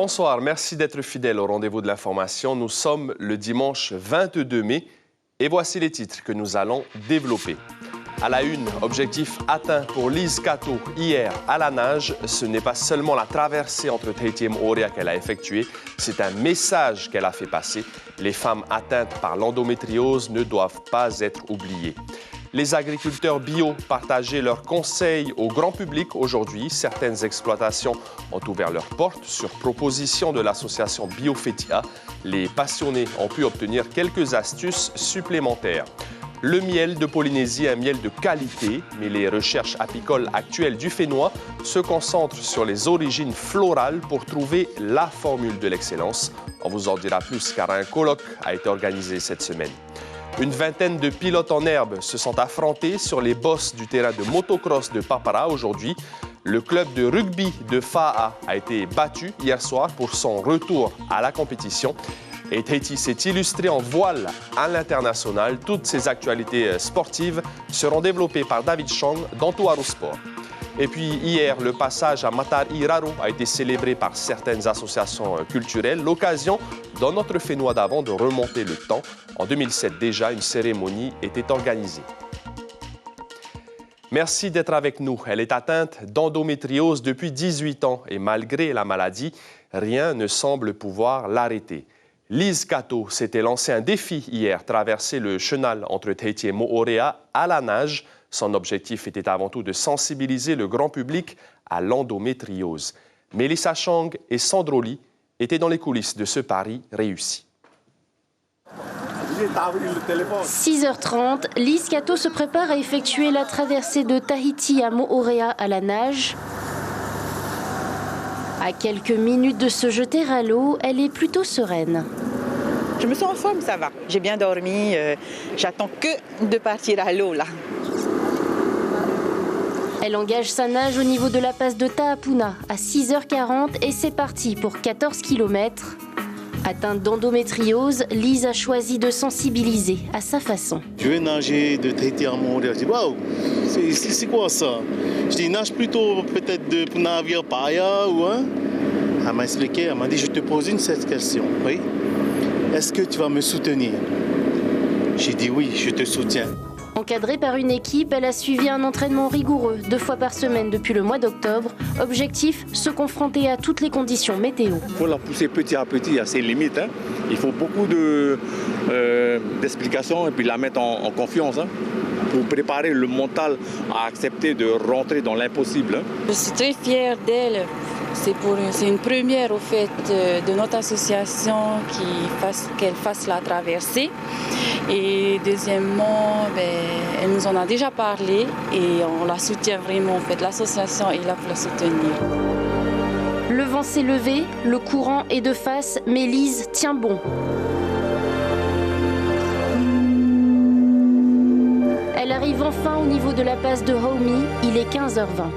Bonsoir, merci d'être fidèle au rendez-vous de l'information. Nous sommes le dimanche 22 mai et voici les titres que nous allons développer. À la une, objectif atteint pour Lise Kato hier à la nage. Ce n'est pas seulement la traversée entre Tahiti et Moorea qu'elle a effectuée, c'est un message qu'elle a fait passer. Les femmes atteintes par l'endométriose ne doivent pas être oubliées. Les agriculteurs bio partageaient leurs conseils au grand public aujourd'hui. Certaines exploitations ont ouvert leurs portes sur proposition de l'association Biofetia. Les passionnés ont pu obtenir quelques astuces supplémentaires. Le miel de Polynésie est un miel de qualité, mais les recherches apicoles actuelles du Fénois se concentrent sur les origines florales pour trouver la formule de l'excellence. On vous en dira plus car un colloque a été organisé cette semaine. Une vingtaine de pilotes en herbe se sont affrontés sur les bosses du terrain de motocross de Papara aujourd'hui. Le club de rugby de Fa'a a été battu hier soir pour son retour à la compétition. Et Tahiti s'est illustré en voile à l'international. Toutes ces actualités sportives seront développées par David Chang dans Tuaru Sport. Et puis hier, le passage à Matari Raro a été célébré par certaines associations culturelles. L'occasion, dans notre Fénois d'avant, de remonter le temps. En 2007 déjà, une cérémonie était organisée. Merci d'être avec nous. Elle est atteinte d'endométriose depuis 18 ans et malgré la maladie, rien ne semble pouvoir l'arrêter. Lise Kato s'était lancé un défi hier, traverser le chenal entre Tahiti et Moorea à la nage. Son objectif était avant tout de sensibiliser le grand public à l'endométriose. Mélissa Chang et Sandro Lee étaient dans les coulisses de ce pari réussi. 6h30, Lise Kato se prépare à effectuer la traversée de Tahiti à Moorea à la nage. À quelques minutes de se jeter à l'eau, elle est plutôt sereine. Je me sens en forme, ça va. J'ai bien dormi, j'attends que de partir à l'eau là. Elle engage sa nage au niveau de la passe de Taapuna à 6h40 et c'est parti pour 14 km. Atteinte d'endométriose, Lise a choisi de sensibiliser à sa façon. Je vais nager de Tahiti à Moorea. Je dis waouh, c'est quoi ça? Je dis nage plutôt peut-être de navire Paya ou hein? Elle m'a expliqué, elle m'a dit je te pose cette question, oui. Est-ce que tu vas me soutenir? J'ai dit oui, je te soutiens. Encadrée par une équipe, elle a suivi un entraînement rigoureux 2 fois par semaine depuis le mois d'octobre. Objectif, se confronter à toutes les conditions météo. Il faut la pousser petit à petit à ses limites. Hein. Il faut beaucoup d'explications et puis la mettre en confiance pour préparer le mental à accepter de rentrer dans l'impossible. Je suis très fière d'elle. C'est une première au fait de notre association qu'elle fasse la traversée. Et deuxièmement, elle nous en a déjà parlé et on la soutient vraiment. En fait, l'association est là pour la soutenir. Le vent s'est levé, le courant est de face, mais Lise tient bon. Elle arrive enfin au niveau de la passe de Haumi, il est 15h20.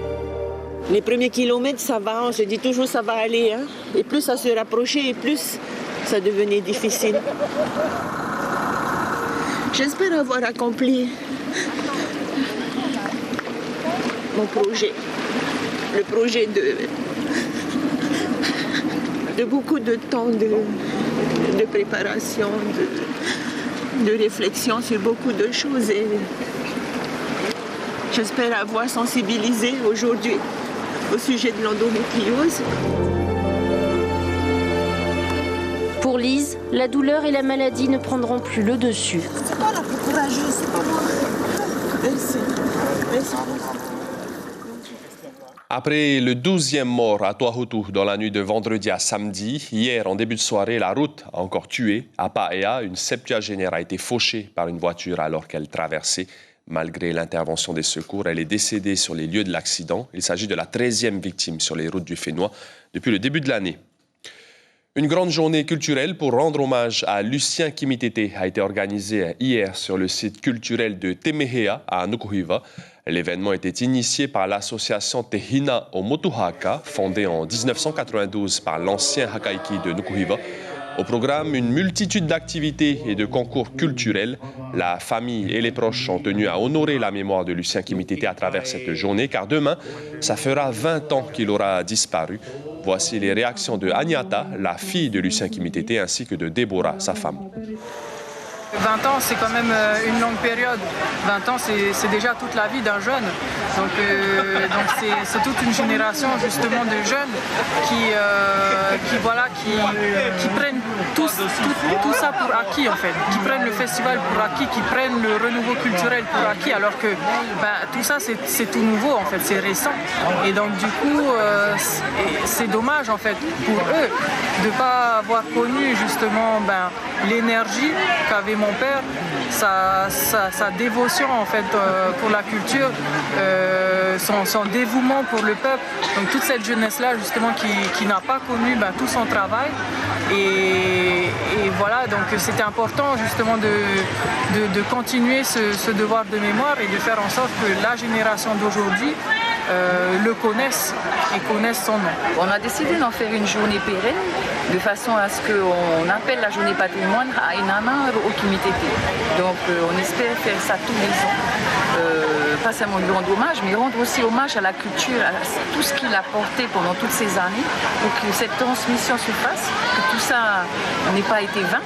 Les premiers kilomètres, ça va, on se dit toujours ça va aller. Hein. Et plus ça se rapprochait, et plus ça devenait difficile. J'espère avoir accompli mon projet. Le projet de beaucoup de temps de préparation, de réflexion sur beaucoup de choses. Et j'espère avoir sensibilisé aujourd'hui au sujet de l'endométriose. Pour Lise, la douleur et la maladie ne prendront plus le dessus. C'est toi la plus courageuse, c'est pas moi. Merci. Merci. Après le 12e mort à Toahutu dans la nuit de vendredi à samedi, hier en début de soirée, la route a encore tué. À Paea, une septuagénaire a été fauchée par une voiture alors qu'elle traversait. Malgré l'intervention des secours, elle est décédée sur les lieux de l'accident. Il s'agit de la 13e victime sur les routes du Fénois depuis le début de l'année. Une grande journée culturelle pour rendre hommage à Lucien Kimitete a été organisée hier sur le site culturel de Temehea à Nukuhiva. L'événement était initié par l'association Te Hina o Motuhaka, fondée en 1992 par l'ancien Hakaiki de Nukuhiva. Au programme, une multitude d'activités et de concours culturels. La famille et les proches sont tenus à honorer la mémoire de Lucien Kimitete à travers cette journée, car demain, ça fera 20 ans qu'il aura disparu. Voici les réactions de Agnata, la fille de Lucien Kimitete, ainsi que de Déborah, sa femme. 20 ans, c'est quand même une longue période. 20 ans, c'est déjà toute la vie d'un jeune. Donc c'est toute une génération justement de jeunes qui prennent tout ça pour acquis en fait, qui prennent le festival pour acquis, qui prennent le renouveau culturel pour acquis, alors que tout ça c'est tout nouveau en fait, c'est récent. Et donc du coup, c'est dommage en fait pour eux de ne pas avoir connu justement l'énergie qu'avait mon père, sa dévotion en fait pour la culture, son dévouement pour le peuple. Donc toute cette jeunesse-là justement qui n'a pas connu tout son travail. Et voilà, donc c'était important justement de continuer ce devoir de mémoire et de faire en sorte que la génération d'aujourd'hui le connaissent et connaissent son nom. On a décidé d'en faire une journée pérenne de façon à ce qu'on appelle la journée patrimoine à Inana au Kimitete. Donc on espère faire ça tous les ans. Pas seulement lui rendre hommage, mais rendre aussi hommage à la culture, à tout ce qu'il a porté pendant toutes ces années, pour que cette transmission se fasse, que tout ça n'ait pas été vain.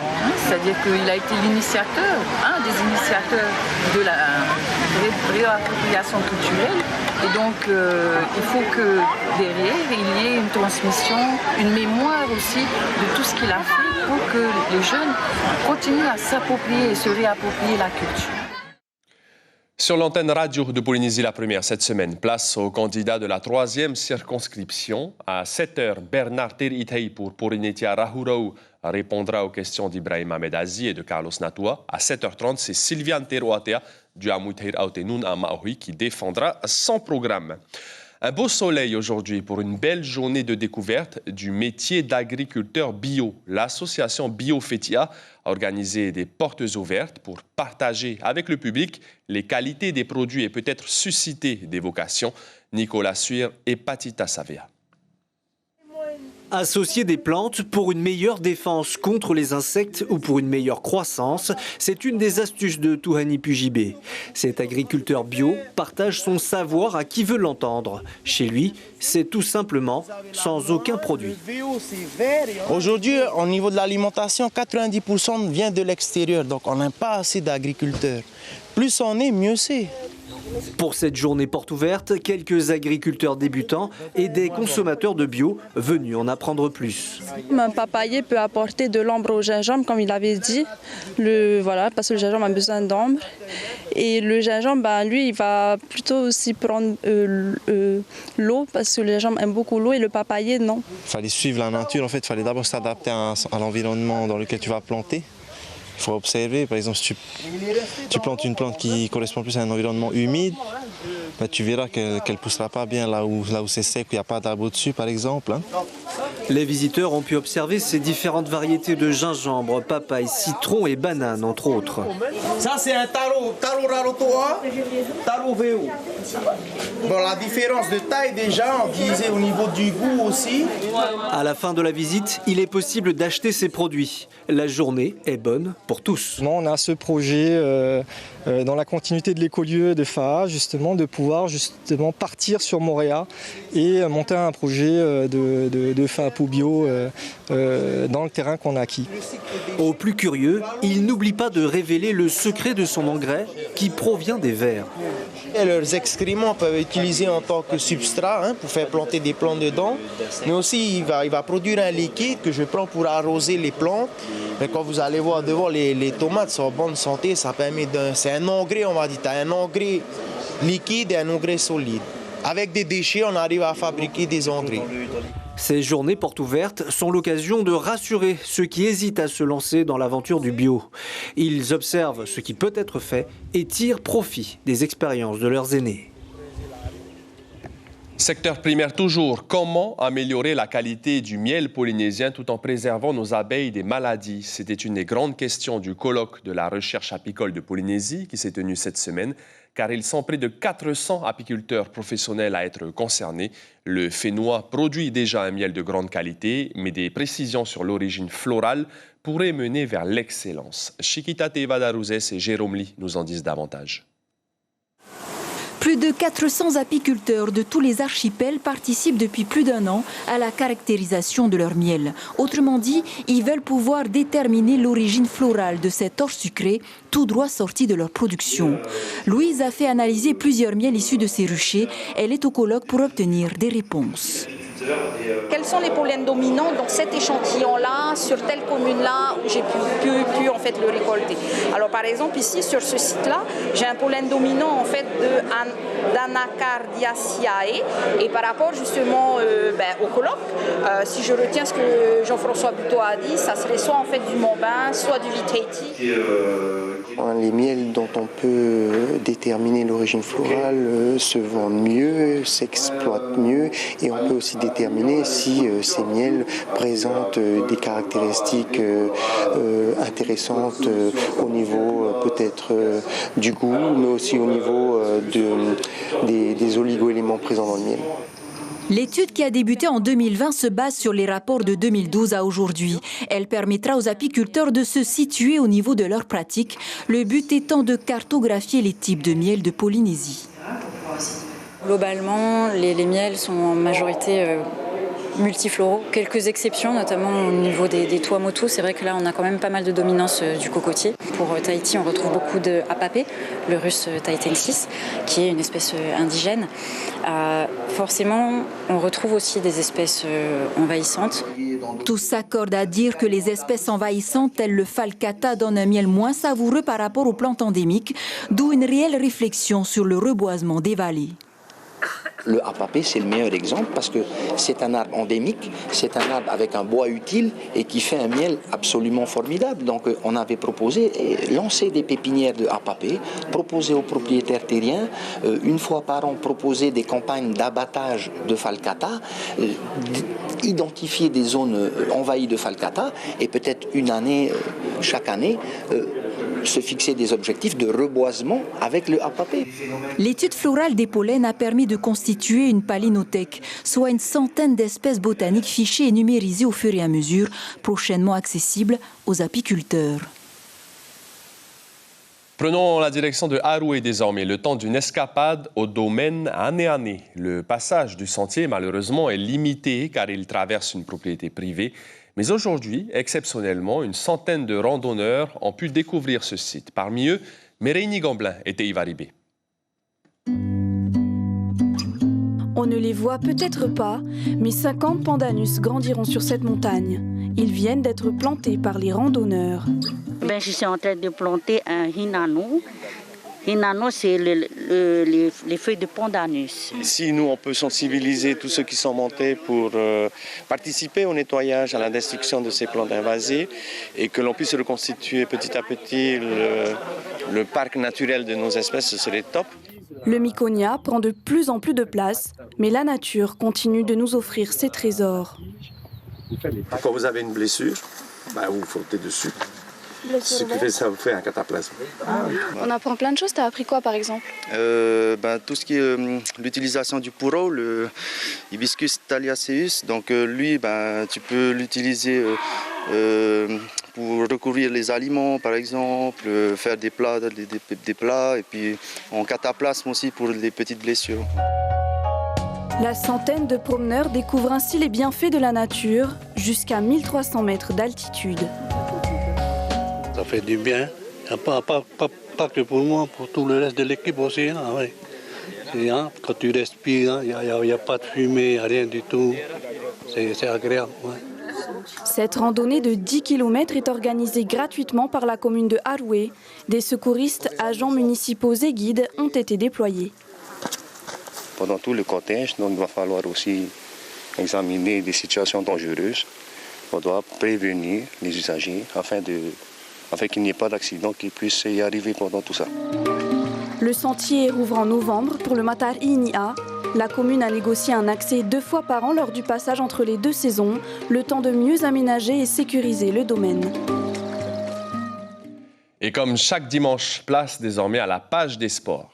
C'est-à-dire qu'il a été l'initiateur, un des initiateurs de la réappropriation culturelle. Et donc, il faut que derrière, il y ait une transmission, une mémoire aussi de tout ce qu'il a fait pour que les jeunes continuent à s'approprier et se réapproprier la culture. Sur l'antenne radio de Polynésie la première cette semaine, place au candidat de la 3e circonscription. À 7h, Bernard Teritaï pour Porinetia Rahurau répondra aux questions d'Ibrahim Ahmed Aziz et de Carlos Natua. À 7h30, c'est Sylviane Teroatea du Amouitair Aotenun à Maui qui défendra son programme. Un beau soleil aujourd'hui pour une belle journée de découverte du métier d'agriculteur bio. L'association Biofetia a organisé des portes ouvertes pour partager avec le public les qualités des produits et peut-être susciter des vocations. Nicolas Suir et Patita Savea. Associer des plantes pour une meilleure défense contre les insectes ou pour une meilleure croissance, c'est une des astuces de Touhani Pujibé. Cet agriculteur bio partage son savoir à qui veut l'entendre. Chez lui, c'est tout simplement sans aucun produit. Aujourd'hui, au niveau de l'alimentation, 90% vient de l'extérieur, donc on n'a pas assez d'agriculteurs. Plus on est, mieux c'est. Pour cette journée porte ouverte, quelques agriculteurs débutants et des consommateurs de bio venus en apprendre plus. Un papayer peut apporter de l'ombre au gingembre, comme il avait dit, parce que le gingembre a besoin d'ombre. Et le gingembre, lui, il va plutôt aussi prendre l'eau, parce que le gingembre aime beaucoup l'eau et le papayer, non. Il fallait suivre la nature, en fait, il fallait d'abord s'adapter à l'environnement dans lequel tu vas planter. Il faut observer, par exemple, si tu plantes une plante qui correspond plus à un environnement humide, tu verras qu'elle ne poussera pas bien là où c'est sec, où il n'y a pas d'arbre au-dessus, par exemple. Les visiteurs ont pu observer ces différentes variétés de gingembre, papaye, citron et banane, entre autres. Ça, c'est un taro rarotoa, taro veo. Bon, la différence de taille, déjà, on disait au niveau du goût aussi. À la fin de la visite, il est possible d'acheter ces produits. La journée est bonne pour tous. On a ce projet dans la continuité de l'écolieu de FAA, justement, de pouvoir partir sur Moréa et monter un projet de FAPO bio dans le terrain qu'on a acquis. Au plus curieux, il n'oublie pas de révéler le secret de son engrais qui provient des vers. Et leurs excréments peuvent être utilisés en tant que substrat pour faire planter des plantes dedans. Mais aussi, il va produire un liquide que je prends pour arroser les plantes. Mais quand vous allez voir devant, les tomates sont en bonne santé. Ça permet c'est un engrais, on va dire. Tu as un engrais liquide et un engrais solide. Avec des déchets, on arrive à fabriquer des engrais. Ces journées portes ouvertes sont l'occasion de rassurer ceux qui hésitent à se lancer dans l'aventure du bio. Ils observent ce qui peut être fait et tirent profit des expériences de leurs aînés. Secteur primaire toujours, comment améliorer la qualité du miel polynésien tout en préservant nos abeilles des maladies? C'était une des grandes questions du colloque de la recherche apicole de Polynésie qui s'est tenu cette semaine, car ils sont près de 400 apiculteurs professionnels à être concernés. Le Fénois produit déjà un miel de grande qualité, mais des précisions sur l'origine florale pourraient mener vers l'excellence. Chiquita Tevadarouzes et Jérôme Lee nous en disent davantage. Plus de 400 apiculteurs de tous les archipels participent depuis plus d'1 an à la caractérisation de leur miel. Autrement dit, ils veulent pouvoir déterminer l'origine florale de cet orge sucré tout droit sorti de leur production. Louise a fait analyser plusieurs miels issus de ces ruchers. Elle est au colloque pour obtenir des réponses. Quels sont les pollens dominants dans cet échantillon-là, sur telle commune-là, où j'ai pu en fait le récolter? Alors par exemple ici sur ce site-là, j'ai un pollen dominant en fait d'Anacardiaceae, et par rapport justement au colloque, si je retiens ce que Jean-François Buteau a dit, ça serait soit en fait du Montbain, soit du Vitaiti. Les miels dont on peut déterminer l'origine florale se vendent mieux, s'exploitent mieux, et on peut aussi déterminer si ces miels présentent des caractéristiques intéressantes au niveau peut-être du goût, mais aussi au niveau des oligo-éléments présents dans le miel. L'étude qui a débuté en 2020 se base sur les rapports de 2012 à aujourd'hui. Elle permettra aux apiculteurs de se situer au niveau de leurs pratiques, le but étant de cartographier les types de miel de Polynésie. Globalement, les miels sont en majorité multifloraux, quelques exceptions, notamment au niveau des Tuamotu. C'est vrai que là, on a quand même pas mal de dominance du cocotier. Pour Tahiti, on retrouve beaucoup de apapé, le russe tahitensis, qui est une espèce indigène. Forcément, on retrouve aussi des espèces envahissantes. Tous s'accordent à dire que les espèces envahissantes, telles le falcata, donnent un miel moins savoureux par rapport aux plantes endémiques, d'où une réelle réflexion sur le reboisement des vallées. Le apapé, c'est le meilleur exemple parce que c'est un arbre endémique, c'est un arbre avec un bois utile et qui fait un miel absolument formidable. Donc on avait proposé lancer des pépinières de apapé, proposer aux propriétaires terriens, une fois par an, proposer des campagnes d'abattage de falcata, identifier des zones envahies de falcata et peut-être une année, chaque année, se fixer des objectifs de reboisement avec le apapé. L'étude florale des pollens a permis de constituer une palynothèque, soit une centaine d'espèces botaniques fichées et numérisées au fur et à mesure, prochainement accessibles aux apiculteurs. Prenons la direction de Aroué désormais, le temps d'une escapade au domaine Anéané. Le passage du sentier, malheureusement, est limité car il traverse une propriété privée. Mais aujourd'hui, exceptionnellement, une centaine de randonneurs ont pu découvrir ce site. Parmi eux, Mérénie Gamblin et Teivaribé. On ne les voit peut-être pas, mais 50 pandanus grandiront sur cette montagne. Ils viennent d'être plantés par les randonneurs. Je suis en train de planter un hinano. Hinano, c'est les feuilles de pandanus. Ici, nous, on peut sensibiliser tous ceux qui sont montés pour participer au nettoyage, à la destruction de ces plantes invasives et que l'on puisse reconstituer petit à petit le parc naturel de nos espèces, ce serait top. Le Miconia prend de plus en plus de place, mais la nature continue de nous offrir ses trésors. Quand vous avez une blessure, vous frottez dessus. Ce qui fait, ça vous fait un cataplasme. On apprend plein de choses. Tu as appris quoi, par exemple? Tout ce qui est l'utilisation du pourreau, le Hibiscus thaliaceus. Donc lui, tu peux l'utiliser pour recouvrir les aliments, par exemple, faire des plats, et puis en cataplasme aussi pour les petites blessures. La centaine de promeneurs découvrent ainsi les bienfaits de la nature jusqu'à 1300 mètres d'altitude. Ça fait du bien, pas que pour moi, pour tout le reste de l'équipe aussi. Quand tu respires, il n'y a pas de fumée, rien du tout. C'est agréable. Cette randonnée de 10 km est organisée gratuitement par la commune de Aroué. Des secouristes, agents municipaux et guides ont été déployés. Pendant tout le cortège, donc, il va falloir aussi examiner des situations dangereuses. On doit prévenir les usagers afin qu'il n'y ait pas d'accident qui puisse y arriver pendant tout ça. Le sentier rouvre en novembre pour le Matar Inia. La commune a négocié un accès 2 fois par an lors du passage entre les 2 saisons, le temps de mieux aménager et sécuriser le domaine. Et comme chaque dimanche, place désormais à la page des sports.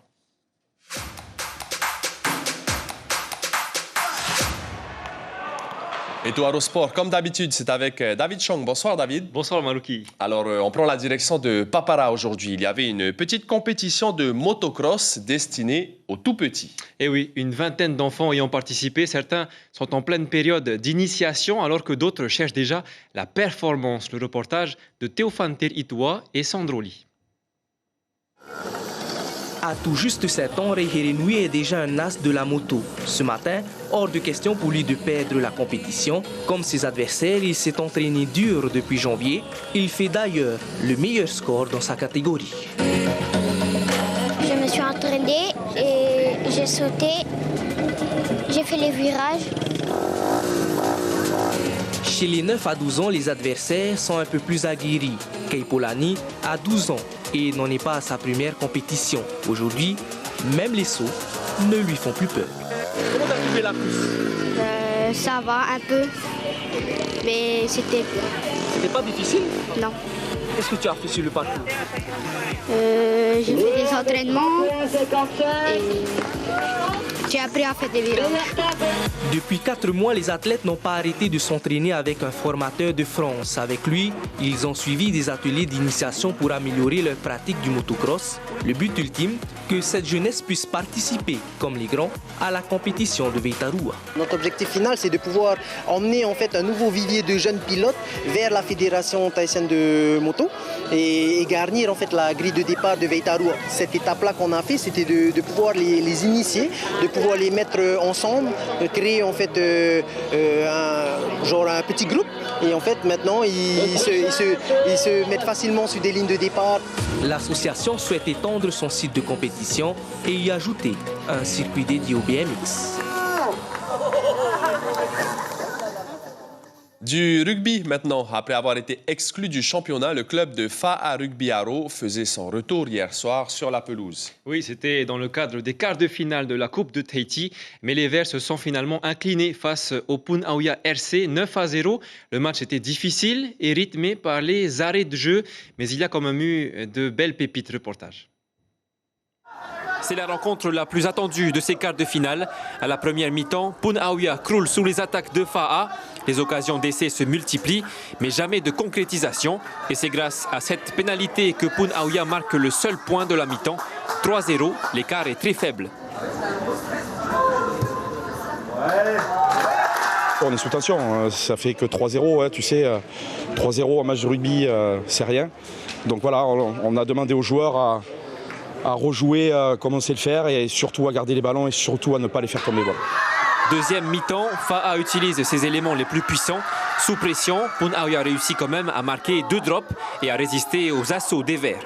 Et Touaro Sport, comme d'habitude, c'est avec David Chong. Bonsoir David. Bonsoir Malouki. Alors, on prend la direction de Papara aujourd'hui. Il y avait une petite compétition de motocross destinée aux tout-petits. Et oui, une vingtaine d'enfants y ont participé. Certains sont en pleine période d'initiation, alors que d'autres cherchent déjà la performance. Le reportage de Théophane Ter-Itoua et Sandroli. À tout juste 7 ans, Reherenui est déjà un as de la moto. Ce matin, hors de question pour lui de perdre la compétition. Comme ses adversaires, il s'est entraîné dur depuis janvier. Il fait d'ailleurs le meilleur score dans sa catégorie. Je me suis entraîné et j'ai sauté. J'ai fait les virages. Chez les 9 à 12 ans, les adversaires sont un peu plus aguerris. Keipolani a 12 ans et n'en est pas à sa première compétition. Aujourd'hui, même les sauts ne lui font plus peur. Comment t'as trouvé la course? Ça va un peu, mais c'était pas difficile? Non. Qu'est-ce que tu as fait sur le parcours? J'ai fait des entraînements et j'ai appris à faire des virages. Depuis 4 mois, les athlètes n'ont pas arrêté de s'entraîner avec un formateur de France. Avec lui, ils ont suivi des ateliers d'initiation pour améliorer leur pratique du motocross. Le but ultime, que cette jeunesse puisse participer, comme les grands, à la compétition de Veitarua. Notre objectif final, c'est de pouvoir emmener en fait un nouveau vivier de jeunes pilotes vers la Fédération thaïsienne de moto et garnir en fait la grille de départ de Veitarua. Cette étape-là qu'on a fait, c'était de pouvoir les initier, de pouvoir les mettre ensemble, de créer en fait un petit groupe. Et en fait, maintenant, ils se mettent facilement sur des lignes de départ. L'association souhaite étendre son site de compétition et y ajouter un circuit dédié au BMX. Du rugby maintenant. Après avoir été exclu du championnat, le club de Fa'a Rugby Aro faisait son retour hier soir sur la pelouse. Oui, c'était dans le cadre des quarts de finale de la Coupe de Tahiti. Mais les Verts se sont finalement inclinés face au Punahou RC 9-0. Le match était difficile et rythmé par les arrêts de jeu. Mais il y a quand même eu de belles pépites. Reportage. C'est la rencontre la plus attendue de ces quarts de finale. À la première mi-temps, Punahou croule sous les attaques de Fa'a. Les occasions d'essai se multiplient, mais jamais de concrétisation. Et c'est grâce à cette pénalité que Punahou marque le seul point de la mi-temps. 3-0, l'écart est très faible. On est sous tension, ça fait que 3-0, tu sais, 3-0 en match de rugby, c'est rien. Donc voilà, on a demandé aux joueurs à rejouer comme on sait le faire et surtout à garder les ballons et surtout à ne pas les faire tomber. Voilà. Deuxième mi-temps, Fa'a utilise ses éléments les plus puissants. Sous pression, Punahou a réussi quand même à marquer 2 drops et à résister aux assauts des Verts.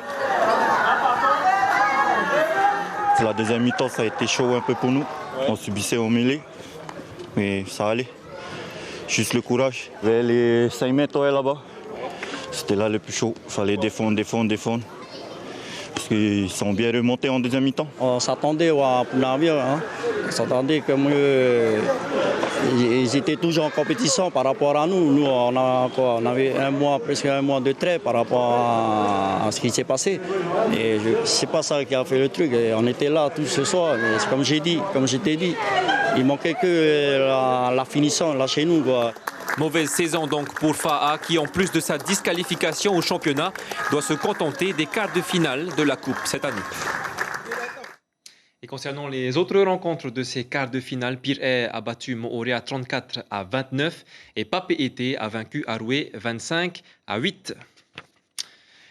La deuxième mi-temps, ça a été chaud un peu pour nous. On subissait au mêlée, mais ça allait. Juste le courage. Les 5 mètres là-bas, c'était là le plus chaud. Il fallait défendre. Parce qu'ils sont bien remontés en deuxième mi-temps. On s'attendait à Punahou, on s'attendait que ils étaient toujours en compétition par rapport à nous. Nous, on avait presque un mois de trait par rapport à ce qui s'est passé. Et c'est pas ça qui a fait le truc. Et on était là tout ce soir. Mais comme je t'ai dit, il manquait que la finition là chez nous, quoi. Mauvaise saison donc pour Fa'a qui, en plus de sa disqualification au championnat, doit se contenter des quarts de finale de la Coupe cette année. Et concernant les autres rencontres de ces quarts de finale, Pir'e a battu Moorea 34-29 et Papeete a vaincu Aroué 25-8.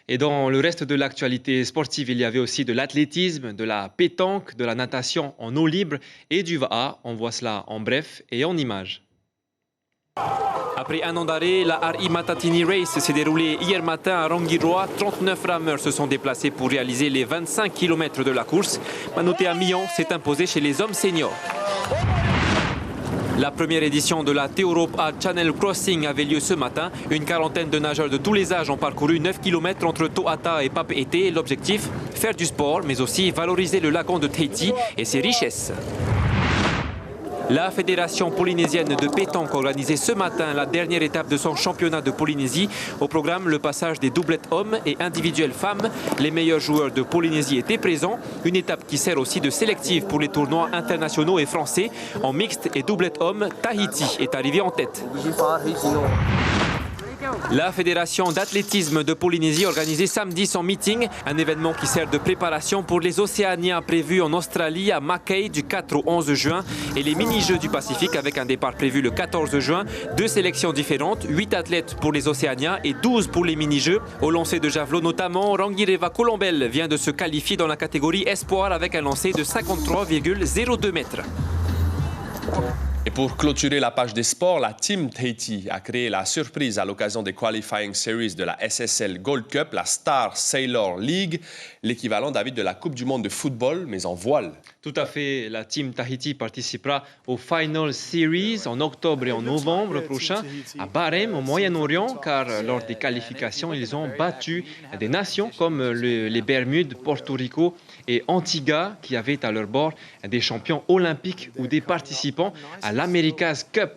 Et dans le reste de l'actualité sportive, il y avait aussi de l'athlétisme, de la pétanque, de la natation en eau libre et du va'a. On voit cela en bref et en images. Après un an d'arrêt, la RI Matatini Race s'est déroulée hier matin à Rangiroa. 39 rameurs se sont déplacés pour réaliser les 25 km de la course. Manoté Mion s'est imposé chez les hommes seniors. La première édition de la T-Europe à Channel Crossing avait lieu ce matin. Une quarantaine de nageurs de tous les âges ont parcouru 9 km entre To'ata et Papeete. L'objectif, faire du sport, mais aussi valoriser le lagon de Tahiti et ses richesses. La Fédération polynésienne de pétanque a organisé ce matin la dernière étape de son championnat de Polynésie. Au programme, le passage des doublettes hommes et individuelles femmes. Les meilleurs joueurs de Polynésie étaient présents. Une étape qui sert aussi de sélective pour les tournois internationaux et français. En mixte et doublette hommes, Tahiti est arrivé en tête. La Fédération d'athlétisme de Polynésie a organisé samedi son meeting, un événement qui sert de préparation pour les Océaniens prévus en Australie à Mackay du 4 au 11 juin et les mini-jeux du Pacifique avec un départ prévu le 14 juin. 2 sélections différentes, 8 athlètes pour les Océaniens et 12 pour les mini-jeux. Au lancer de javelot notamment, Rangireva Colombel vient de se qualifier dans la catégorie espoir avec un lancer de 53,02 mètres. Et pour clôturer la page des sports, la Team Tahiti a créé la surprise à l'occasion des Qualifying Series de la SSL Gold Cup, la Star Sailor League, l'équivalent, David, de la Coupe du monde de football, mais en voile. Tout à fait. La Team Tahiti participera aux Final Series en octobre et en novembre prochain à Bahreïn, au Moyen-Orient, car lors des qualifications, ils ont battu des nations comme les Bermudes, Porto Rico et Antigua, qui avaient à leur bord des champions olympiques ou des participants à l'America's Cup.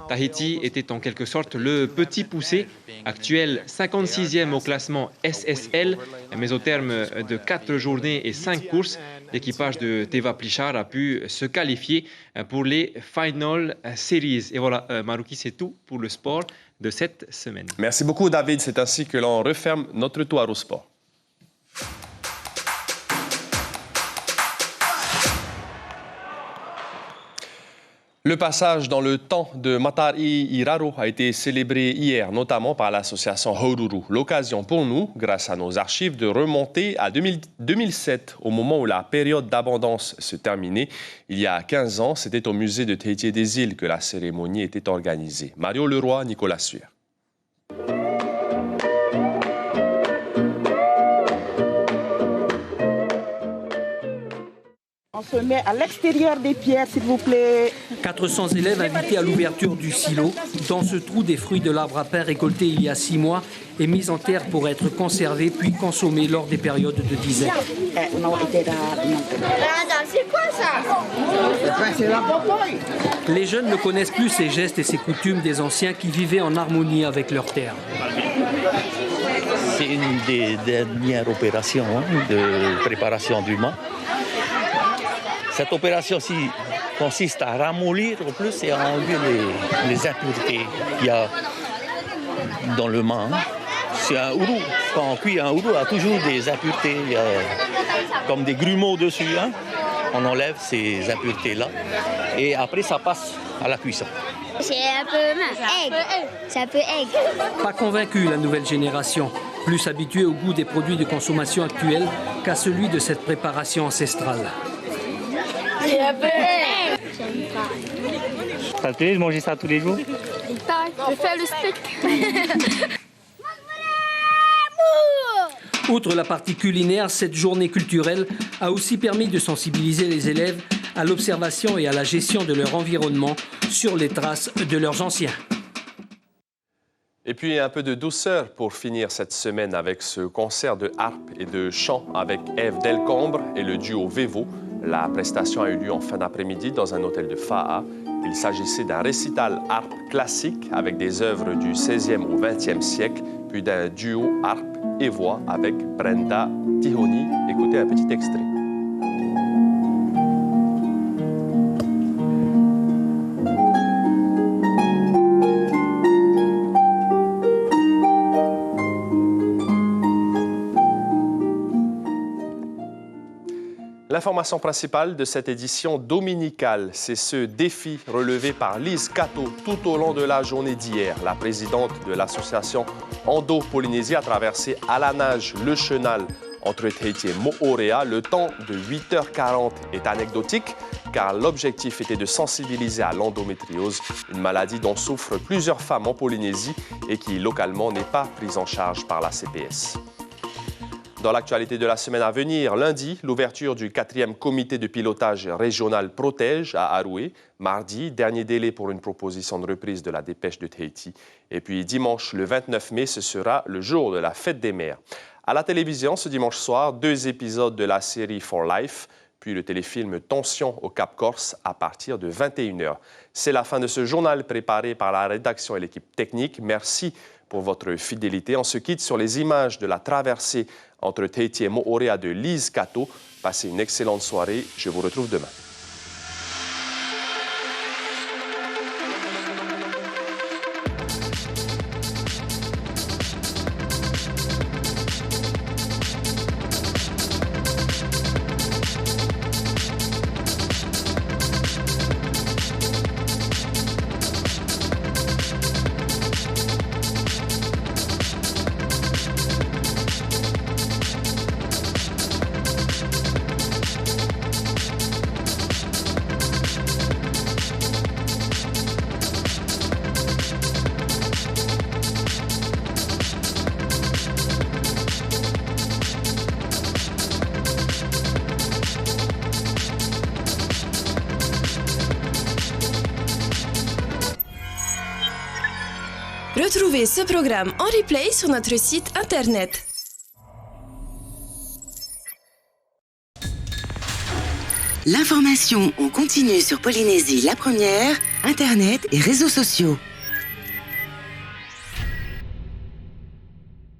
Tahiti était en quelque sorte le petit poussé, actuel 56e au classement SSL, mais au terme de 4 journées et 5 courses, l'équipage de Teva Plichard a pu se qualifier pour les Final Series. Et voilà, Marouki, c'est tout pour le sport de cette semaine. Merci beaucoup, David. C'est ainsi que l'on referme notre tour au sport. Le passage dans le temps de Matari Iraro a été célébré hier, notamment par l'association Haururu. L'occasion pour nous, grâce à nos archives, de remonter à 2007, au moment où la période d'abondance se terminait. Il y a 15 ans, c'était au musée de Tahiti et des îles que la cérémonie était organisée. Mario Leroy, Nicolas Suire. On se met à l'extérieur des pierres, s'il vous plaît. 400 élèves invités à l'ouverture du silo. Dans ce trou, des fruits de l'arbre à pain récoltés il y a 6 mois et mis en terre pour être conservés puis consommés lors des périodes de disette. C'est quoi ça? C'est la papaye. Les jeunes ne connaissent plus ces gestes et ces coutumes des anciens qui vivaient en harmonie avec leur terre. C'est une des dernières opérations de préparation du mât. Cette opération-ci consiste à ramollir au plus et à enlever les impuretés qu'il y a dans le mât. C'est un ourou. Quand on cuit un ourou, il y a toujours des impuretés, comme des grumeaux dessus. On enlève ces impuretés-là et après ça passe à la cuisson. C'est un peu egg. C'est un peu egg. Pas convaincu la nouvelle génération, plus habituée au goût des produits de consommation actuels qu'à celui de cette préparation ancestrale. C'est un peu egg. Ça te plaît de manger ça tous les jours? Je fais le steak. Outre la partie culinaire, cette journée culturelle a aussi permis de sensibiliser les élèves à l'observation et à la gestion de leur environnement sur les traces de leurs anciens. Et puis un peu de douceur pour finir cette semaine avec ce concert de harpe et de chant avec Ève Delcombre et le duo Vevo. La prestation a eu lieu en fin d'après-midi dans un hôtel de Fa'a. Il s'agissait d'un récital harpe classique avec des œuvres du 16e au 20e siècle, puis d'un duo harpe et voix avec Brenda Tihoni. Écoutez un petit extrait. L'information principale de cette édition dominicale, c'est ce défi relevé par Lise Cato tout au long de la journée d'hier. La présidente de l'association Endo-Polynésie a traversé à la nage le chenal entre Tahiti et Moorea. Le temps de 8h40 est anecdotique car l'objectif était de sensibiliser à l'endométriose, une maladie dont souffrent plusieurs femmes en Polynésie et qui localement n'est pas prise en charge par la CPS. Dans l'actualité de la semaine à venir, lundi, l'ouverture du 4e comité de pilotage régional Protège à Aroué. Mardi, dernier délai pour une proposition de reprise de la dépêche de Tahiti. Et puis dimanche, le 29 mai, ce sera le jour de la fête des mères. À la télévision, ce dimanche soir, 2 épisodes de la série For Life. puis le téléfilm Tension au Cap Corse à partir de 21h. C'est la fin de ce journal préparé par la rédaction et l'équipe technique. Merci pour votre fidélité. On se quitte sur les images de la traversée entre Tahiti et Moorea de Lise Cato. Passez une excellente soirée. Je vous retrouve demain. Retrouvez ce programme en replay sur notre site internet. L'information en continu sur Polynésie la première, internet et réseaux sociaux.